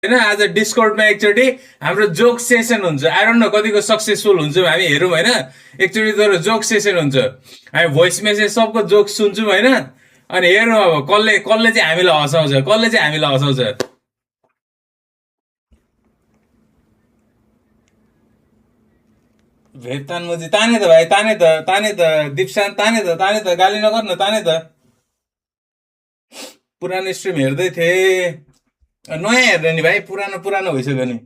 हैन आज डिस्कर्डमा एकचोटि हाम्रो जोक सेसन हुन्छ आई डोन्ट नो कतिको सक्सेसफुल हुन्छौँ हामी हेरौँ होइन एकचोटि तर जोक सेसन हुन्छ हामी भोइस मेसेज सबको जोक सुन्छौँ होइन अनि हेरौँ अब कसले कसले चाहिँ हामीलाई हँसाउँछ कसले चाहिँ हामीलाई हँसाउँछ भेतान मुजी ताने त भाइ ताने त दिपसान ताने त गाली नगर न ताने त पुरानो स्ट्रिम हेर्दै थिएँ नयाँ हेर्ने नि भाइ पुरानो पुरानो भइसक्यो नि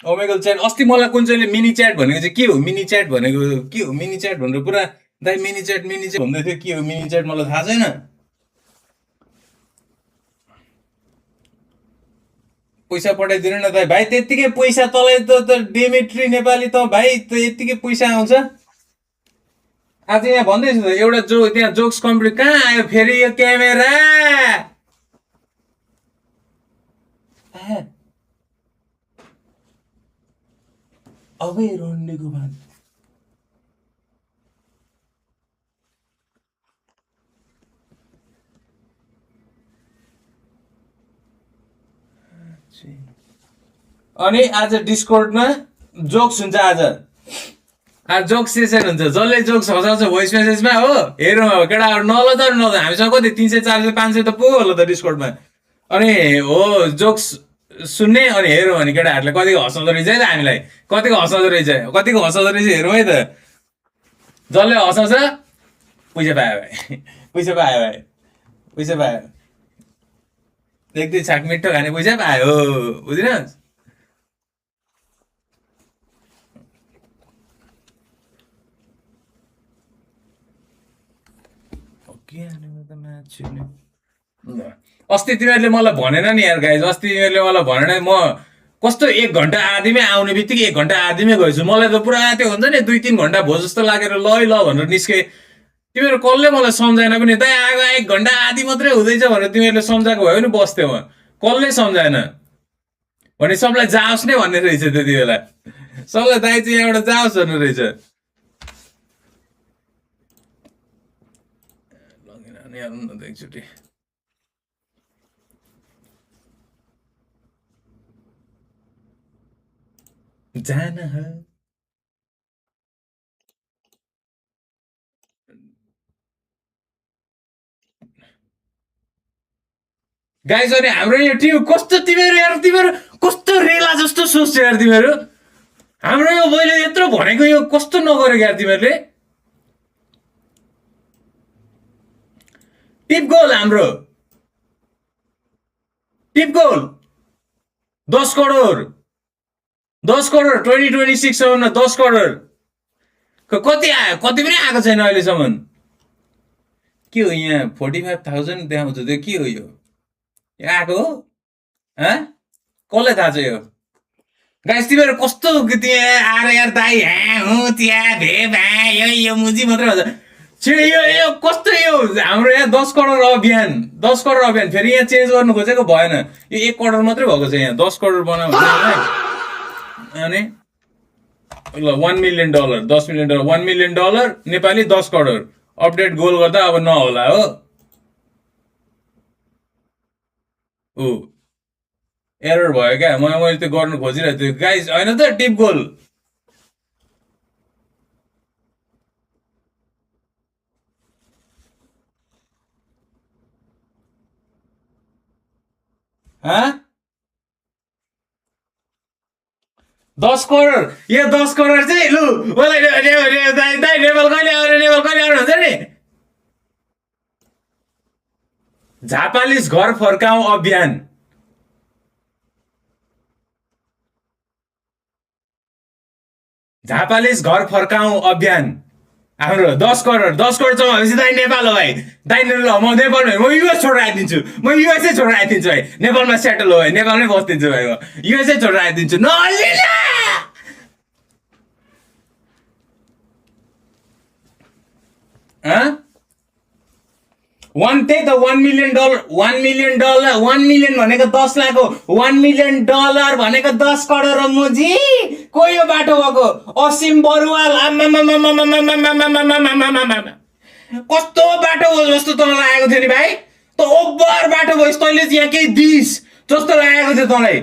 ओमेगल च्याट अस्ति मलाई कुन चाहिँले मिनी च्याट भनेको चाहिँ के हो मिनी च्याट भनेको के हो मिनी च्याट भनेर पुरा दाइ मिनी च्याट भन्दै थियो के हो मिनी च्याट मलाई थाहा छैन पैसा पठाइदिनु न दाइ भाइ त्यत्तिकै पैसा तँलाई त डेमेट्री नेपाली त भाइ त यत्तिकै पैसा आउँछ आज यहाँ भन्दैछु त एउटा त्यहाँ जोक्स कम्प्लिट कहाँ आयो फेरि यो क्यामेरा अबै रोन्डेको भान अनि आज डिस्कर्डमा जोक्स हुन्छ आज जोक सेसन हुन्छ जसले जोक्स हँसाउँछ भोइस मेसेजमा हो हेरौँ अब केटाहरू नल हामीसँग कति 300 400 500 त पुग्यो होला त डिस्कर्डमा अनि हो जोक्स सुन्ने अनि हेरौँ अनि केटाहरूले कतिको हँसाउँदो रहेछ है त हामीलाई कतिको हँसाउँदो रहेछ हेरौँ है त जसले हँसाउँछ पैसा पायो भाइ पैसा पायो एक दुई छाक मिठो खाने पैसा पायो बुझिनुहोस् अस्ति तिमीहरूले मलाई भनेन नि यार गाइज अस्ति तिमीहरूले मलाई भनेन म कस्तो 1 घन्टा आधीमै आउने बित्तिकै 1 घन्टा आधीमै गएछु मलाई त पुरा त्यो हुन्छ नि 2-3 घन्टा भयो जस्तो लागेर ल भनेर निस्के तिमीहरू कसले मलाई सम्झाएन पनि दाइ आगो 1 घन्टा आधी मात्रै हुँदैछ भनेर तिमीहरूले सम्झाएको भयो नि बस्थ्यो म कसले सम्झाएन भने सबलाई जाओस् नै भन्ने रहेछ त्यति बेला सबलाई दाइ चाहिँ यहाँबाट जाओस् भन्ने रहेछ एकचोटि जान गाइज अनि हाम्रो यो टिम कस्तो तिमीहरू कस्तो रेला जस्तो सोच्छ यार तिमीहरू हाम्रो यो मैले यत्रो भनेको यो कस्तो नगरेको यार तिमीहरूले टिप गोल हाम्रो टिप गोल 10 करोड 2026 सम्ममा 10 करोड कति आयो कति पनि आएको छैन अहिलेसम्म के हो यहाँ 45,000 देखाउँछ त्यो के हो यो आएको हो कसलाई थाहा छ यो गाइस तिमीहरू कस्तो त्यहाँ आएर यार दाइ हो त्यहाँ भे भाइ यो मुजी मात्रै भन्छ यो कस्तो यो हाम्रो यहाँ 10 करोड अभियान फेरि यहाँ चेन्ज गर्नु खोजेको भएन यो 1 करोड मात्रै भएको छ यहाँ 10 करोड बनाउँछ अनि ल $1 million $10 million $1 million Nepali 10 crore update goal गर्दा अब नहोला हो एरर भयो क्या मैले त्यो गर्नु खोजिरहेको थिएँ गाइस होइन त टिप गोल हाँ 10 करोड यो 10 करोड चाहिँ लु दाइ नेपाल कहिले आउने हुन्छ नि झापालिस घर फर्काउँ अभियान हाम्रो 10 करोड चलाएपछि दाइ नेपाल हो भाइ दाइ म नेपालमा म युएस छोडेर आइदिन्छु म युएसै छोडेर आइदिन्छु भाइ नेपालमा सेटल हो भाइ नेपालमै बस्दिन्छु भाइ म युएसै छोडेर आइदिन्छु त्यही त $1 million भनेको 10 लाख हो $1 million भनेको 10 करोड हो मुजी को यो बाटो भएको असीम बरुवाल कस्तो बाटो हो जस्तो तँलाई लागेको थियो नि भाइ त ओभर बाटो भयो तैँले यहाँ केही दिस जस्तो लागेको थियो तँलाई